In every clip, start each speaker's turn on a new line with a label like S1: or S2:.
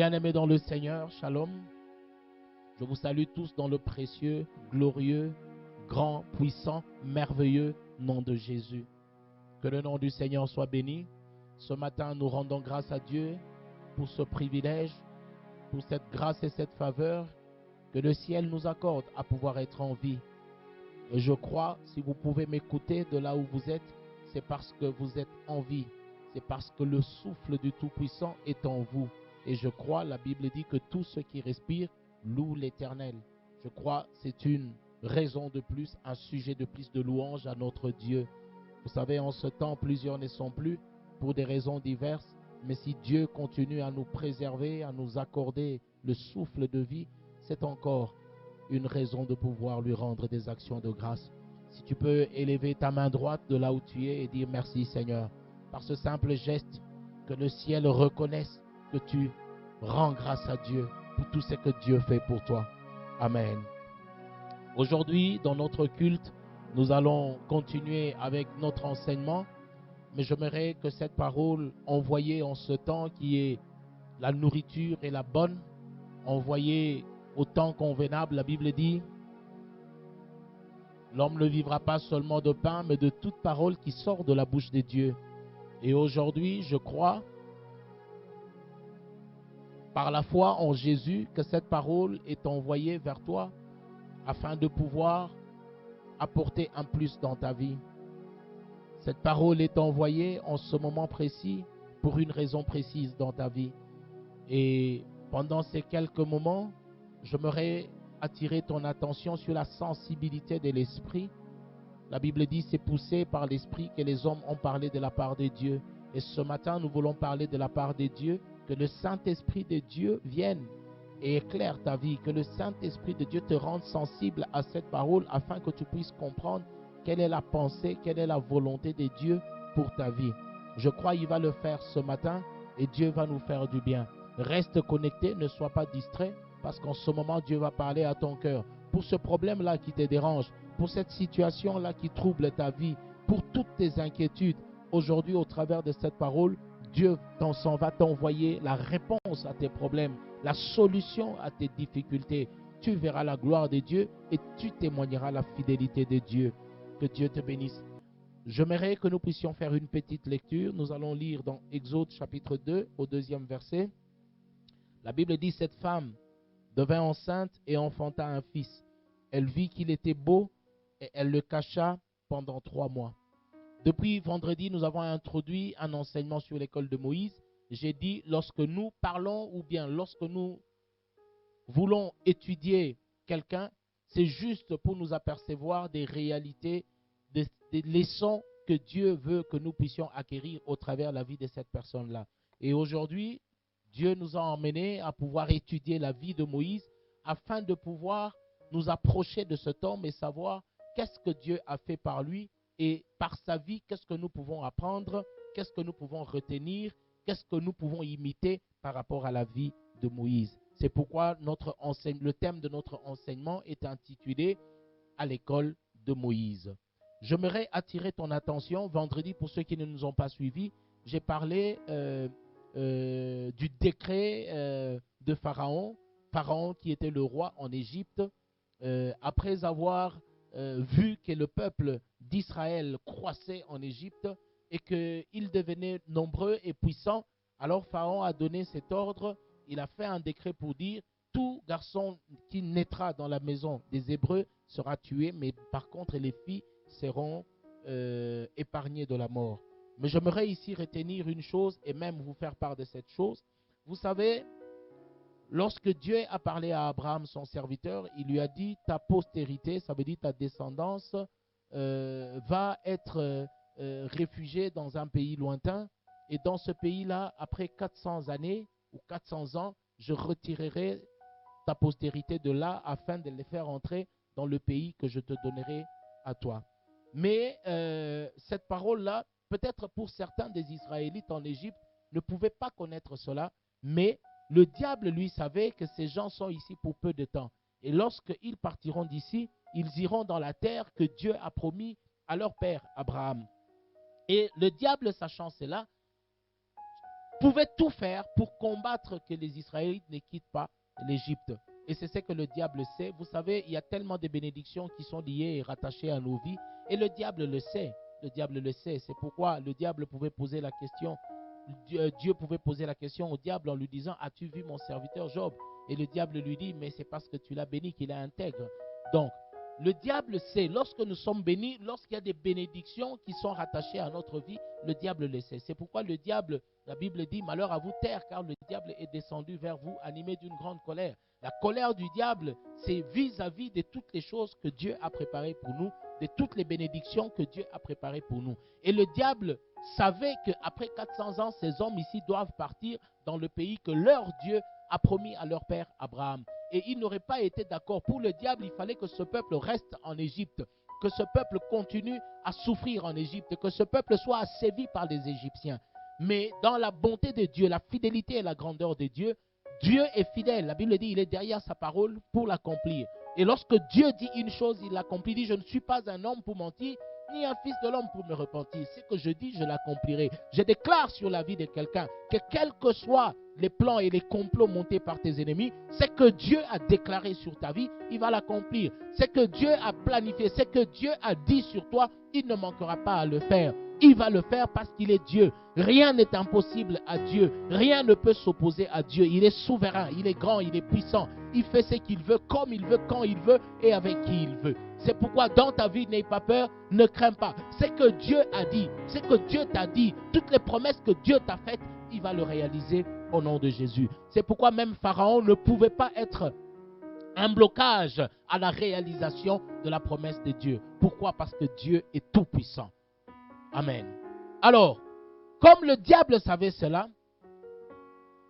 S1: Bien-aimés dans le Seigneur, shalom. Je vous salue tous dans le précieux, glorieux, grand, puissant, merveilleux nom de Jésus. Que le nom du Seigneur soit béni. Ce matin, nous rendons grâce à Dieu pour ce privilège, pour cette grâce et cette faveur que le ciel nous accorde à pouvoir être en vie. Et je crois, si vous pouvez m'écouter de là où vous êtes, c'est parce que vous êtes en vie. C'est parce que le souffle du Tout-Puissant est en vous. Et je crois, la Bible dit que tous ceux qui respirent louent l'Éternel. Je crois c'est une raison de plus, un sujet de plus de louange à notre Dieu. Vous savez, en ce temps, plusieurs ne sont plus pour des raisons diverses. Mais si Dieu continue à nous préserver, à nous accorder le souffle de vie, c'est encore une raison de pouvoir lui rendre des actions de grâce. Si tu peux élever ta main droite de là où tu es et dire merci Seigneur, par ce simple geste, que le ciel reconnaisse que tu rends grâce à Dieu pour tout ce que Dieu fait pour toi. Amen. Aujourd'hui, dans notre culte, nous allons continuer avec notre enseignement, mais j'aimerais que cette parole envoyée en ce temps qui est la nourriture et la bonne, envoyée au temps convenable, la Bible dit, l'homme ne vivra pas seulement de pain, mais de toute parole qui sort de la bouche de Dieu. Et aujourd'hui, je crois, par la foi en Jésus, que cette parole est envoyée vers toi afin de pouvoir apporter un plus dans ta vie. Cette parole est envoyée en ce moment précis pour une raison précise dans ta vie. Et pendant ces quelques moments, j'aimerais attirer ton attention sur la sensibilité de l'esprit. La Bible dit c'est poussé par l'esprit que les hommes ont parlé de la part de Dieu. Et ce matin, nous voulons parler de la part de Dieu, que le Saint-Esprit de Dieu vienne et éclaire ta vie, que le Saint-Esprit de Dieu te rende sensible à cette parole afin que tu puisses comprendre quelle est la pensée, quelle est la volonté de Dieu pour ta vie. Je crois qu'il va le faire ce matin et Dieu va nous faire du bien. Reste connecté, ne sois pas distrait parce qu'en ce moment, Dieu va parler à ton cœur. Pour ce problème-là qui te dérange, pour cette situation-là qui trouble ta vie, pour toutes tes inquiétudes, aujourd'hui, au travers de cette parole, Dieu va t'envoyer la réponse à tes problèmes, la solution à tes difficultés. Tu verras la gloire de Dieu et tu témoigneras la fidélité de Dieu. Que Dieu te bénisse. J'aimerais que nous puissions faire une petite lecture. Nous allons lire dans Exode chapitre 2 au 2e verset. La Bible dit, cette femme devint enceinte et enfanta un fils. Elle vit qu'il était beau et elle le cacha pendant 3 mois. Depuis vendredi, nous avons introduit un enseignement sur l'école de Moïse. J'ai dit, lorsque nous parlons ou bien lorsque nous voulons étudier quelqu'un, c'est juste pour nous apercevoir des réalités, des leçons que Dieu veut que nous puissions acquérir au travers de la vie de cette personne-là. Et aujourd'hui, Dieu nous a emmenés à pouvoir étudier la vie de Moïse afin de pouvoir nous approcher de cet homme et savoir qu'est-ce que Dieu a fait par lui et par sa vie, qu'est-ce que nous pouvons apprendre, qu'est-ce que nous pouvons retenir, qu'est-ce que nous pouvons imiter par rapport à la vie de Moïse. C'est pourquoi le thème de notre enseignement est intitulé « À l'école de Moïse ». J'aimerais attirer ton attention. Vendredi, pour ceux qui ne nous ont pas suivis, j'ai parlé du décret de Pharaon. Pharaon qui était le roi en Égypte. Après avoir vu que le peuple d'Israël croissait en Égypte et qu'il devenait nombreux et puissant, alors Pharaon a donné cet ordre. Il a fait un décret pour dire tout garçon qui naîtra dans la maison des Hébreux sera tué, mais par contre les filles seront épargnées de la mort. Mais j'aimerais ici retenir une chose et même vous faire part de cette chose. Vous savez, lorsque Dieu a parlé à Abraham, son serviteur, il lui a dit ta postérité, ça veut dire ta descendance, va être réfugiée dans un pays lointain. Et dans ce pays-là, après 400 années ou 400 ans, je retirerai ta postérité de là afin de les faire entrer dans le pays que je te donnerai à toi. Mais cette parole-là, peut-être pour certains des Israélites en Égypte, ne pouvaient pas connaître cela, mais le diable, lui, savait que ces gens sont ici pour peu de temps. Et lorsqu'ils partiront d'ici, ils iront dans la terre que Dieu a promis à leur père Abraham. Et le diable, sachant cela, pouvait tout faire pour combattre que les Israélites ne quittent pas l'Égypte. Et c'est ce que le diable sait. Vous savez, il y a tellement de bénédictions qui sont liées et rattachées à nos vies. Et le diable le sait. Le diable le sait. C'est pourquoi le diable pouvait poser la question. Dieu pouvait poser la question au diable en lui disant, as-tu vu mon serviteur Job? Et le diable lui dit, mais c'est parce que tu l'as béni qu'il est intègre. Donc, le diable sait, lorsque nous sommes bénis, lorsqu'il y a des bénédictions qui sont rattachées à notre vie, le diable le sait. C'est pourquoi le diable, la Bible dit, malheur à vous terre, car le diable est descendu vers vous, animé d'une grande colère. La colère du diable, c'est vis-à-vis de toutes les choses que Dieu a préparées pour nous, de toutes les bénédictions que Dieu a préparées pour nous. Et le diable savait qu'après 400 ans, ces hommes ici doivent partir dans le pays que leur Dieu a promis à leur père Abraham. Et il n'aurait pas été d'accord. Pour le diable, il fallait que ce peuple reste en Égypte, que ce peuple continue à souffrir en Égypte, que ce peuple soit assévi par les Égyptiens. Mais dans la bonté de Dieu, la fidélité et la grandeur de Dieu, Dieu est fidèle. La Bible dit, il est derrière sa parole pour l'accomplir. Et lorsque Dieu dit une chose, il l'accomplit. Il dit, je ne suis pas un homme pour mentir, ni un fils de l'homme pour me repentir. Ce que je dis, je l'accomplirai. Je déclare sur la vie de quelqu'un que quels que soient les plans et les complots montés par tes ennemis, c'est que Dieu a déclaré sur ta vie, il va l'accomplir. C'est que Dieu a planifié, c'est que Dieu a dit sur toi, il ne manquera pas à le faire. Il va le faire parce qu'il est Dieu. Rien n'est impossible à Dieu. Rien ne peut s'opposer à Dieu. Il est souverain, il est grand, il est puissant. Il fait ce qu'il veut, comme il veut, quand il veut et avec qui il veut. C'est pourquoi dans ta vie, n'aie pas peur, ne crains pas. C'est que Dieu a dit, c'est que Dieu t'a dit. Toutes les promesses que Dieu t'a faites, il va le réaliser au nom de Jésus. C'est pourquoi même Pharaon ne pouvait pas être un blocage à la réalisation de la promesse de Dieu. Pourquoi? Parce que Dieu est tout puissant. Amen. Alors, comme le diable savait cela,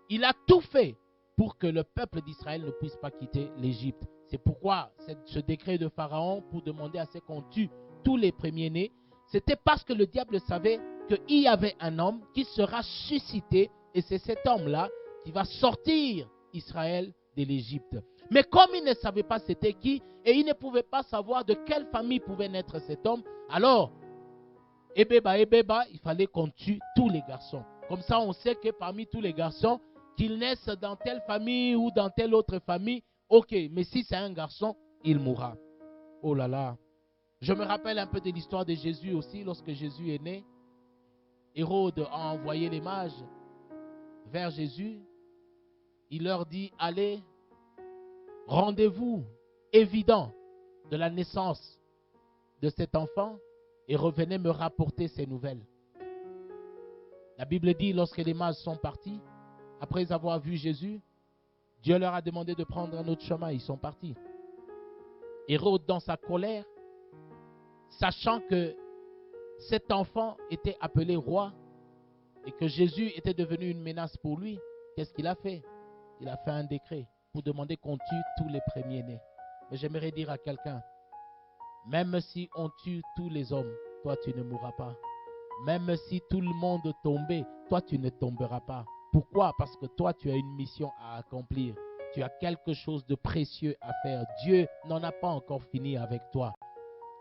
S1: il a tout fait pour que le peuple d'Israël ne puisse pas quitter l'Égypte. C'est pourquoi ce décret de Pharaon pour demander à ce qu'on tue tous les premiers-nés, c'était parce que le diable savait qu'il y avait un homme qui sera suscité et c'est cet homme-là qui va sortir Israël de l'Égypte. Mais comme il ne savait pas c'était qui et il ne pouvait pas savoir de quelle famille pouvait naître cet homme, alors il fallait qu'on tue tous les garçons. Comme ça, on sait que parmi tous les garçons, qu'ils naissent dans telle famille ou dans telle autre famille, ok, mais si c'est un garçon, il mourra. Oh là là. Je me rappelle un peu de l'histoire de Jésus aussi, lorsque Jésus est né. Hérode a envoyé les mages vers Jésus. Il leur dit, allez, rendez-vous évident de la naissance de cet enfant et revenez me rapporter ces nouvelles. La Bible dit, lorsque les mages sont partis, après avoir vu Jésus, Dieu leur a demandé de prendre un autre chemin. Ils sont partis. Hérode, dans sa colère, sachant que cet enfant était appelé roi et que Jésus était devenu une menace pour lui, qu'est-ce qu'il a fait? Il a fait un décret pour demander qu'on tue tous les premiers-nés. Mais j'aimerais dire à quelqu'un, même si on tue tous les hommes, toi tu ne mourras pas. Même si tout le monde tombait, toi tu ne tomberas pas. Pourquoi? Parce que toi tu as une mission à accomplir. Tu as quelque chose de précieux à faire. Dieu n'en a pas encore fini avec toi.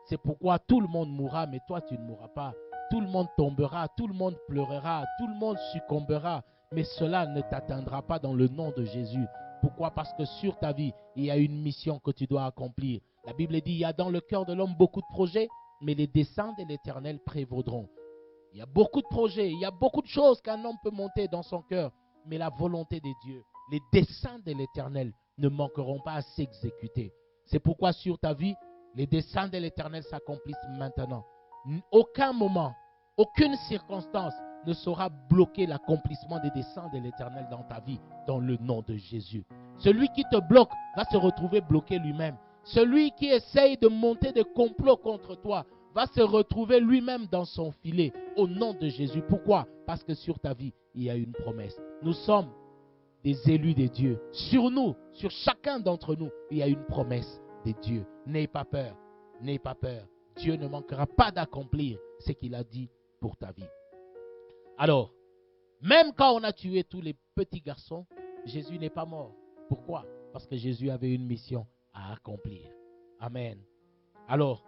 S1: C'est pourquoi tout le monde mourra, mais toi tu ne mourras pas. Tout le monde tombera, tout le monde pleurera, tout le monde succombera, mais cela ne t'atteindra pas dans le nom de Jésus. Pourquoi? Parce que sur ta vie, il y a une mission que tu dois accomplir. La Bible dit, il y a dans le cœur de l'homme beaucoup de projets, mais les desseins de l'Éternel prévaudront. Il y a beaucoup de projets, il y a beaucoup de choses qu'un homme peut monter dans son cœur, mais la volonté de Dieu, les desseins de l'Éternel ne manqueront pas à s'exécuter. C'est pourquoi sur ta vie, les desseins de l'Éternel s'accomplissent maintenant. Aucun moment, aucune circonstance ne saura bloquer l'accomplissement des desseins de l'Éternel dans ta vie, dans le nom de Jésus. Celui qui te bloque va se retrouver bloqué lui-même. Celui qui essaye de monter des complots contre toi va se retrouver lui-même dans son filet au nom de Jésus. Pourquoi? Parce que sur ta vie, il y a une promesse. Nous sommes des élus de Dieu. Sur nous, sur chacun d'entre nous, il y a une promesse de Dieu. N'aie pas peur. N'aie pas peur. Dieu ne manquera pas d'accomplir ce qu'il a dit pour ta vie. Alors, même quand on a tué tous les petits garçons, Jésus n'est pas mort. Pourquoi? Parce que Jésus avait une mission à accomplir. Amen. Alors,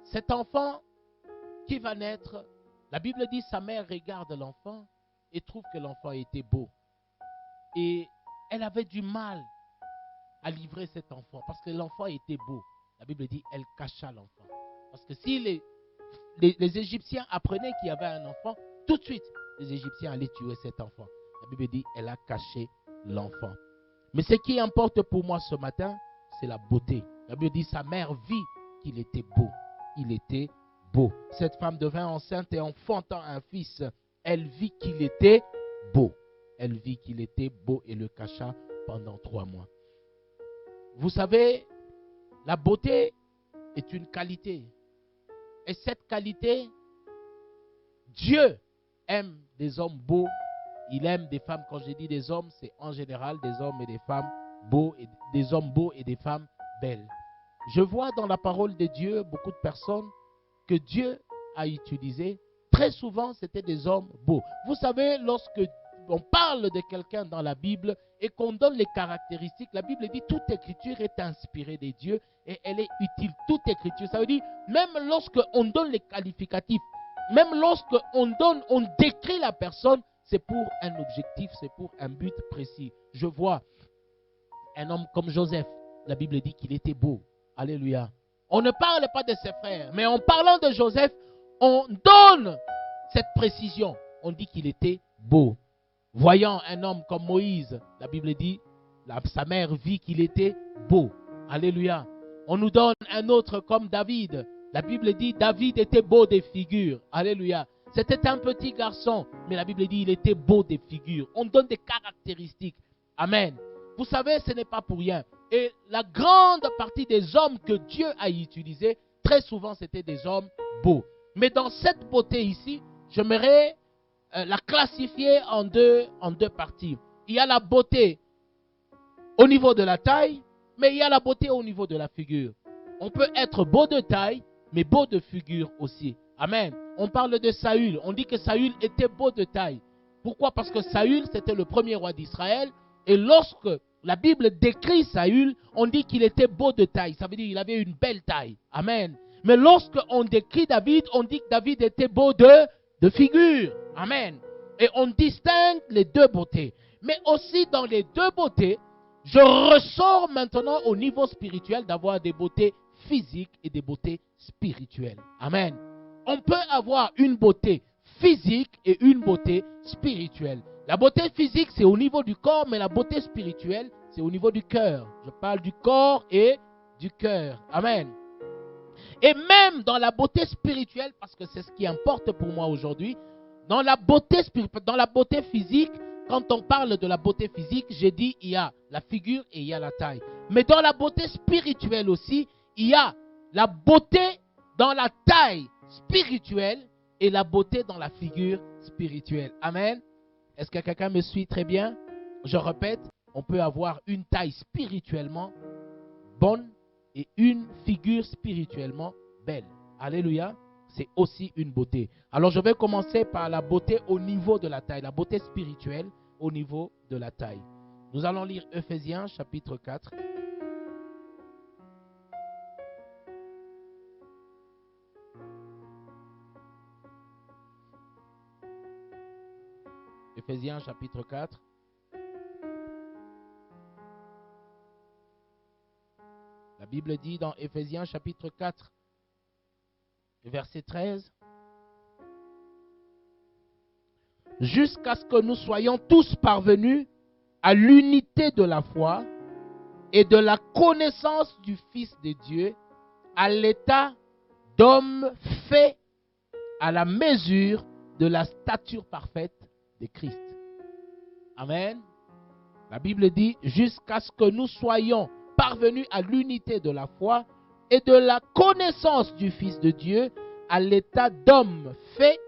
S1: cet enfant qui va naître, la Bible dit sa mère regarde l'enfant et trouve que l'enfant était beau. Et elle avait du mal à livrer cet enfant parce que l'enfant était beau. La Bible dit elle cacha l'enfant. Parce que si les Égyptiens apprenaient qu'il y avait un enfant, tout de suite, les Égyptiens allaient tuer cet enfant. La Bible dit elle a caché l'enfant. Mais ce qui importe pour moi ce matin, c'est la beauté. La Bible dit sa mère vit qu'il était beau. Il était beau. Cette femme devint enceinte et enfantant un fils. Elle vit qu'il était beau. Elle vit qu'il était beau et le cacha pendant 3 mois. Vous savez, la beauté est une qualité. Et cette qualité, Dieu aime des hommes beaux. Il aime des femmes. Quand je dis des hommes, c'est en général des hommes et des femmes beaux, et des hommes beaux et des femmes belles. Je vois dans la parole de Dieu beaucoup de personnes que Dieu a utilisées. Très souvent, c'était des hommes beaux. Vous savez, lorsque on parle de quelqu'un dans la Bible et qu'on donne les caractéristiques, la Bible dit toute écriture est inspirée de Dieu et elle est utile. Toute écriture, ça veut dire même lorsque on donne les qualificatifs, même lorsque on décrit la personne, c'est pour un objectif, c'est pour un but précis. Je vois un homme comme Joseph. La Bible dit qu'il était beau. Alléluia. On ne parle pas de ses frères, mais en parlant de Joseph, on donne cette précision. On dit qu'il était beau. Voyant un homme comme Moïse, la Bible dit, sa mère vit qu'il était beau. Alléluia. On nous donne un autre comme David. La Bible dit, David était beau des figures. Alléluia. C'était un petit garçon, mais la Bible dit, il était beau des figures. On donne des caractéristiques. Amen. Vous savez, ce n'est pas pour rien. Et la grande partie des hommes que Dieu a utilisés, très souvent, c'était des hommes beaux. Mais dans cette beauté ici, j'aimerais la classifier en deux parties. Il y a la beauté au niveau de la taille, mais il y a la beauté au niveau de la figure. On peut être beau de taille, mais beau de figure aussi. Amen. On parle de Saül. On dit que Saül était beau de taille. Pourquoi? Parce que Saül, c'était le premier roi d'Israël. Et lorsque la Bible décrit Saül, on dit qu'il était beau de taille. Ça veut dire qu'il avait une belle taille. Amen. Mais lorsque on décrit David, on dit que David était beau de figure. Amen. Et on distingue les deux beautés. Mais aussi dans les deux beautés, je ressors maintenant au niveau spirituel d'avoir des beautés physiques et des beautés spirituelles. Amen. On peut avoir une beauté physique et une beauté spirituelle. La beauté physique, c'est au niveau du corps, mais la beauté spirituelle, c'est au niveau du cœur. Je parle du corps et du cœur. Amen. Et même dans la beauté spirituelle, parce que c'est ce qui importe pour moi aujourd'hui, dans la beauté physique, quand on parle de la beauté physique, j'ai dit il y a la figure et il y a la taille. Mais dans la beauté spirituelle aussi, il y a la beauté dans la taille spirituelle et la beauté dans la figure spirituelle. Amen. Est-ce que quelqu'un me suit très bien? Je répète, on peut avoir une taille spirituellement bonne et une figure spirituellement belle. Alléluia. C'est aussi une beauté. Alors je vais commencer par la beauté au niveau de la taille, la beauté spirituelle au niveau de la taille. Nous allons lire Ephésiens chapitre 4. Ephésiens chapitre 4. La Bible dit dans Ephésiens chapitre 4, verset 13, jusqu'à ce que nous soyons tous parvenus à l'unité de la foi et de la connaissance du Fils de Dieu, à l'état d'homme fait à la mesure de la stature parfaite de Christ. Amen. La Bible dit jusqu'à ce que nous soyons parvenus à l'unité de la foi et de la connaissance du Fils de Dieu, à l'état d'homme fait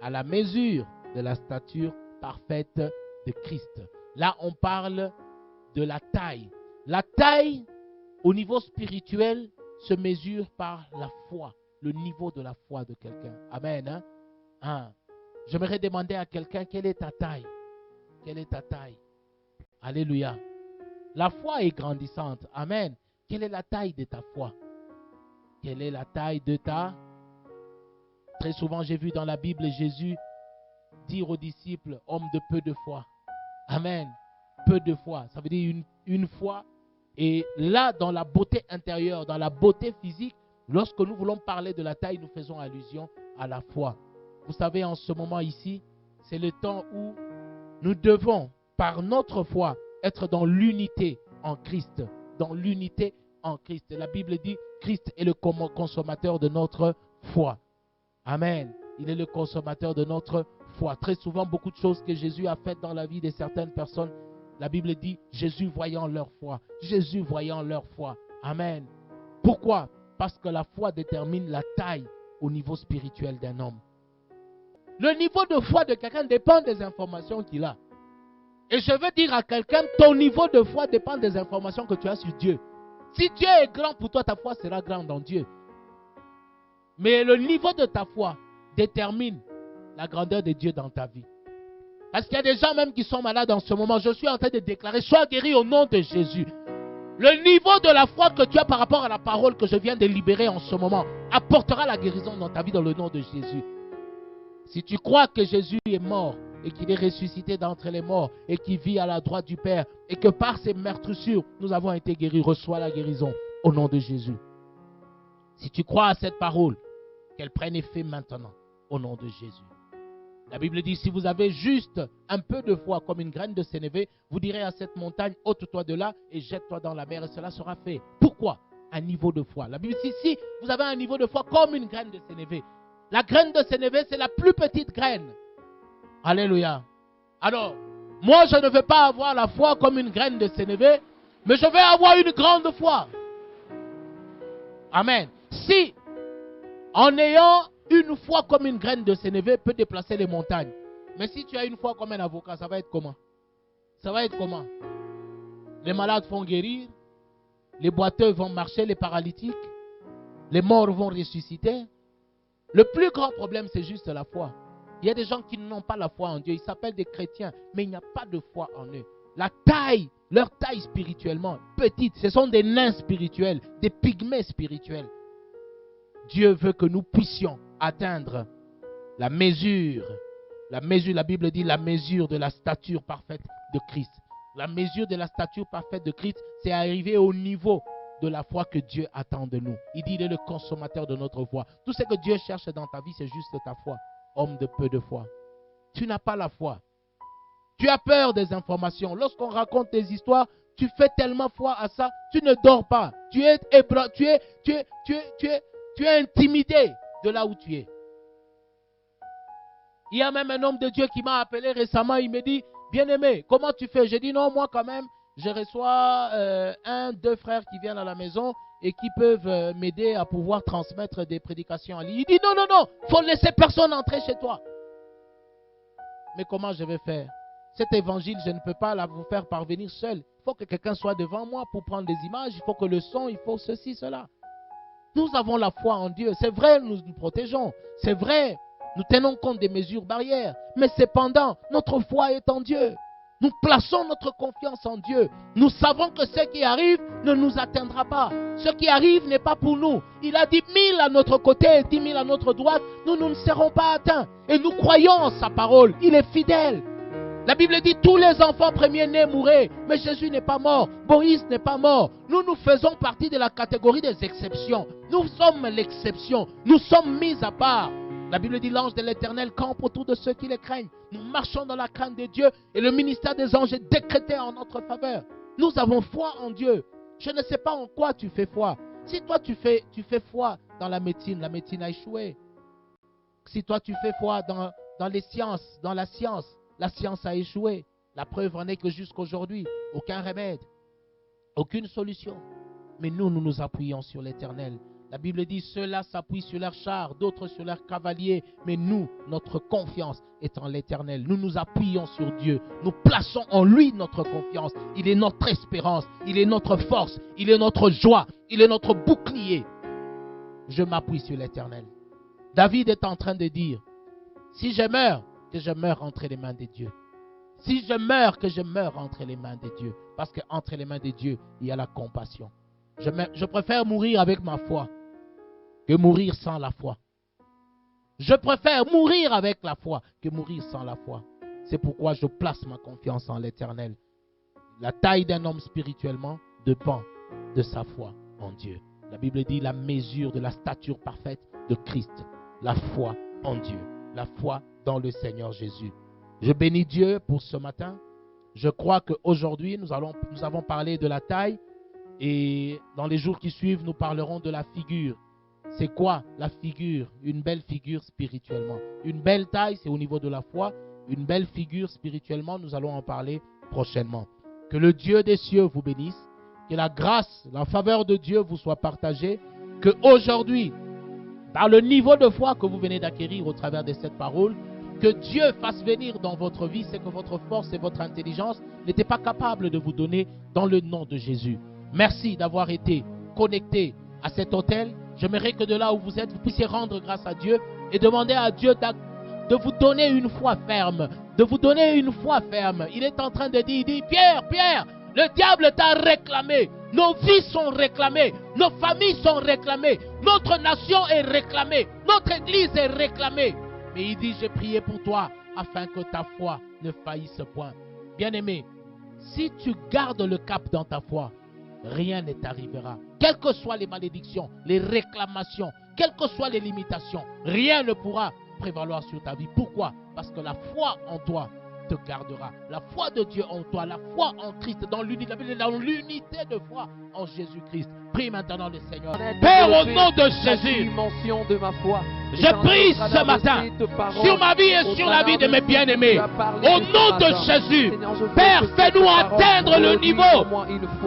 S1: à la mesure de la stature parfaite de Christ. Là, on parle de la taille. La taille, au niveau spirituel, se mesure par la foi, le niveau de la foi de quelqu'un. Amen. J'aimerais demander à quelqu'un, quelle est ta taille? Quelle est ta taille? Alléluia. La foi est grandissante. Amen. Quelle est la taille de ta foi? Quelle est la taille de ta... Très souvent, j'ai vu dans la Bible Jésus dire aux disciples, hommes de peu de foi. Amen. Peu de foi. Ça veut dire une foi. Et là, dans la beauté intérieure, dans la beauté physique, lorsque nous voulons parler de la taille, nous faisons allusion à la foi. Vous savez, en ce moment ici, c'est le temps où nous devons, par notre foi, être dans l'unité en Christ. Dans l'unité en Christ. La Bible dit, Christ est le consommateur de notre foi. Amen. Il est le consommateur de notre foi. Très souvent, beaucoup de choses que Jésus a faites dans la vie de certaines personnes, la Bible dit, Jésus voyant leur foi. Jésus voyant leur foi. Amen. Pourquoi? Parce que la foi détermine la taille au niveau spirituel d'un homme. Le niveau de foi de quelqu'un dépend des informations qu'il a. Et je veux dire à quelqu'un, ton niveau de foi dépend des informations que tu as sur Dieu. Si Dieu est grand pour toi, ta foi sera grande en Dieu. Mais le niveau de ta foi détermine la grandeur de Dieu dans ta vie. Parce qu'il y a des gens même qui sont malades en ce moment. Je suis en train de déclarer, sois guéri au nom de Jésus. Le niveau de la foi que tu as par rapport à la parole que je viens de libérer en ce moment apportera la guérison dans ta vie dans le nom de Jésus. Si tu crois que Jésus est mort et qu'il est ressuscité d'entre les morts et qu'il vit à la droite du Père et que par ses meurtrissures, nous avons été guéris, reçois la guérison au nom de Jésus. Si tu crois à cette parole, qu'elle prenne effet maintenant au nom de Jésus. La Bible dit, si vous avez juste un peu de foi comme une graine de sénévé, vous direz à cette montagne, ôte-toi de là et jette-toi dans la mer et cela sera fait. Pourquoi? Un niveau de foi. La Bible dit, si vous avez un niveau de foi comme une graine de sénévé, la graine de sénévé, c'est la plus petite graine. Alléluia. Alors, moi, je ne veux pas avoir la foi comme une graine de sénévé, mais je vais avoir une grande foi. Amen. Si, en ayant une foi comme une graine de sénévé peut déplacer les montagnes. Mais si tu as une foi comme un avocat, ça va être comment? Ça va être comment? Les malades vont guérir, les boiteux vont marcher, les paralytiques, les morts vont ressusciter. Le plus grand problème, c'est juste la foi. Il y a des gens qui n'ont pas la foi en Dieu. Ils s'appellent des chrétiens, mais il n'y a pas de foi en eux. La taille, leur taille spirituellement, petite, ce sont des nains spirituels, des pygmées spirituels. Dieu veut que nous puissions atteindre la mesure, la Bible dit la mesure de la stature parfaite de Christ. La mesure de la stature parfaite de Christ, c'est arriver au niveau de la foi que Dieu attend de nous. Il dit, il est le consommateur de notre foi. Tout ce que Dieu cherche dans ta vie, c'est juste ta foi. Homme de peu de foi. Tu n'as pas la foi. Tu as peur des informations. Lorsqu'on raconte des histoires, tu fais tellement foi à ça, tu ne dors pas. Tu es intimidé de là où tu es. Il y a même un homme de Dieu qui m'a appelé récemment. Il me dit, bien-aimé, comment tu fais? J'ai dit, non, moi quand même, je reçois 2 frères qui viennent à la maison et qui peuvent m'aider à pouvoir transmettre des prédications en ligne. Il dit, non, il faut laisser personne entrer chez toi. Mais comment je vais faire? Cet évangile, je ne peux pas vous faire parvenir seul. Il faut que quelqu'un soit devant moi pour prendre des images. Il faut que le son, il faut ceci, cela. Nous avons la foi en Dieu. C'est vrai, nous nous protégeons. C'est vrai, nous tenons compte des mesures barrières. Mais cependant, notre foi est en Dieu. Nous plaçons notre confiance en Dieu. Nous savons que ce qui arrive ne nous atteindra pas. Ce qui arrive n'est pas pour nous. Il a dit 1000 à notre côté et 10 000 à notre droite. Nous ne serons pas atteints. Et nous croyons en sa parole. Il est fidèle. La Bible dit tous les enfants premiers-nés mouraient. Mais Jésus n'est pas mort. Moïse n'est pas mort. Nous faisons partie de la catégorie des exceptions. Nous sommes l'exception. Nous sommes mis à part. La Bible dit l'ange de l'Éternel campe autour de ceux qui les craignent. Nous marchons dans la crainte de Dieu et le ministère des anges est décrété en notre faveur. Nous avons foi en Dieu. Je ne sais pas en quoi tu fais foi. Si toi tu fais foi dans la médecine a échoué. Si toi tu fais foi dans les sciences, dans la science a échoué. La preuve en est que jusqu'aujourd'hui, aucun remède, aucune solution. Mais nous nous appuyons sur l'Éternel. La Bible dit, ceux-là s'appuient sur leurs chars, d'autres sur leurs cavaliers. Mais nous, notre confiance est en l'Éternel. Nous nous appuyons sur Dieu. Nous plaçons en lui notre confiance. Il est notre espérance. Il est notre force. Il est notre joie. Il est notre bouclier. Je m'appuie sur l'Éternel. David est en train de dire, si je meurs, que je meurs entre les mains de Dieu. Si je meurs, que je meurs entre les mains de Dieu. Parce qu'entre les mains de Dieu, il y a la compassion. Je préfère mourir avec ma foi que mourir sans la foi. Je préfère mourir avec la foi que mourir sans la foi. C'est pourquoi je place ma confiance en l'Éternel. La taille d'un homme spirituellement dépend de sa foi en Dieu. La Bible dit la mesure de la stature parfaite de Christ. La foi en Dieu. La foi dans le Seigneur Jésus. Je bénis Dieu pour ce matin. Je crois qu'aujourd'hui, nous avons parlé de la taille. Et dans les jours qui suivent, nous parlerons de la figure. C'est quoi la figure? Une belle figure spirituellement. Une belle taille, c'est au niveau de la foi. Une belle figure spirituellement, nous allons en parler prochainement. Que le Dieu des cieux vous bénisse. Que la grâce, la faveur de Dieu vous soit partagée. Que aujourd'hui, par le niveau de foi que vous venez d'acquérir au travers de cette parole, que Dieu fasse venir dans votre vie ce que votre force et votre intelligence n'étaient pas capables de vous donner dans le nom de Jésus. Merci d'avoir été connecté à cet hôtel. J'aimerais que de là où vous êtes, vous puissiez rendre grâce à Dieu et demander à Dieu de vous donner une foi ferme. De vous donner une foi ferme. Il est en train de dire, il dit, Pierre, le diable t'a réclamé. Nos vies sont réclamées. Nos familles sont réclamées. Notre nation est réclamée. Notre église est réclamée. Mais il dit, j'ai prié pour toi afin que ta foi ne faillisse point. Bien-aimé, si tu gardes le cap dans ta foi, rien ne t'arrivera. Quelles que soient les malédictions, les réclamations, quelles que soient les limitations, rien ne pourra prévaloir sur ta vie. Pourquoi? Parce que la foi en toi te gardera. La foi de Dieu en toi, la foi en Christ, dans l'unité de foi en Jésus-Christ. Prie maintenant le Seigneur. Père, au nom de Jésus,
S2: de ma foi.
S1: je prie ce matin sur ma vie et sur la vie de mes bien-aimés. Au nom de Jésus, Père, fais-nous atteindre le niveau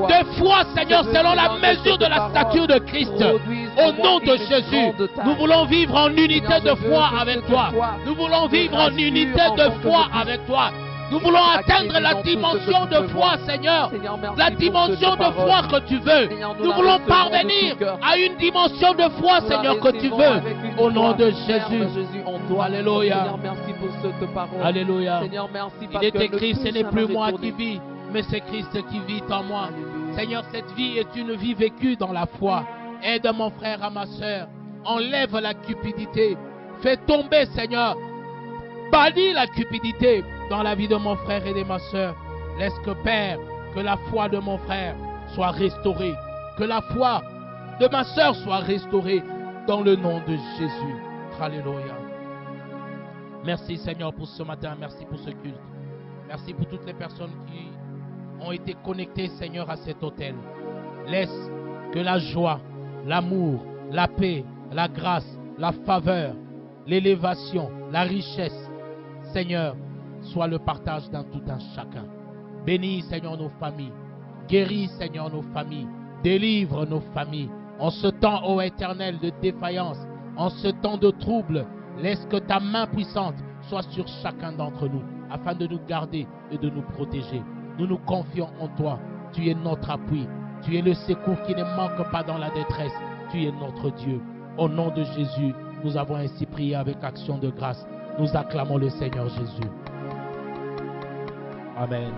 S1: de foi, Seigneur, selon la mesure de la stature de Christ. Au nom de Jésus, nous voulons vivre en unité de foi avec toi. Nous voulons vivre en unité de foi avec toi. Nous voulons atteindre la dimension de foi, Seigneur. La dimension de foi que tu veux. Nous voulons parvenir à une dimension de foi, Seigneur, que tu veux. Au nom de Jésus. Alléluia.
S2: Merci pour cette parole.
S1: Alléluia.
S2: Seigneur, merci
S1: Il est écrit, ce n'est plus moi qui vis, mais c'est Christ qui vit en moi. Seigneur, cette vie est une vie vécue dans la foi. Aide mon frère, à ma soeur. Enlève la cupidité. Fais tomber, Seigneur. Bannis la cupidité dans la vie de mon frère et de ma soeur. Laisse que, Père, que la foi de mon frère soit restaurée. Que la foi de ma soeur soit restaurée dans le nom de Jésus. Alléluia. Merci, Seigneur, pour ce matin. Merci pour ce culte. Merci pour toutes les personnes qui ont été connectées, Seigneur, à cet autel. Laisse que la joie, l'amour, la paix, la grâce, la faveur, l'élévation, la richesse, Seigneur, soit le partage dans tout un chacun. Bénis, Seigneur, nos familles. Guéris, Seigneur, nos familles. Délivre nos familles. En ce temps, ô Éternel, de défaillance, en ce temps de trouble, laisse que ta main puissante soit sur chacun d'entre nous, afin de nous garder et de nous protéger. Nous nous confions en toi. Tu es notre appui. Tu es le secours qui ne manque pas dans la détresse. Tu es notre Dieu. Au nom de Jésus, nous avons ainsi prié avec action de grâce. Nous acclamons le Seigneur Jésus. Amen.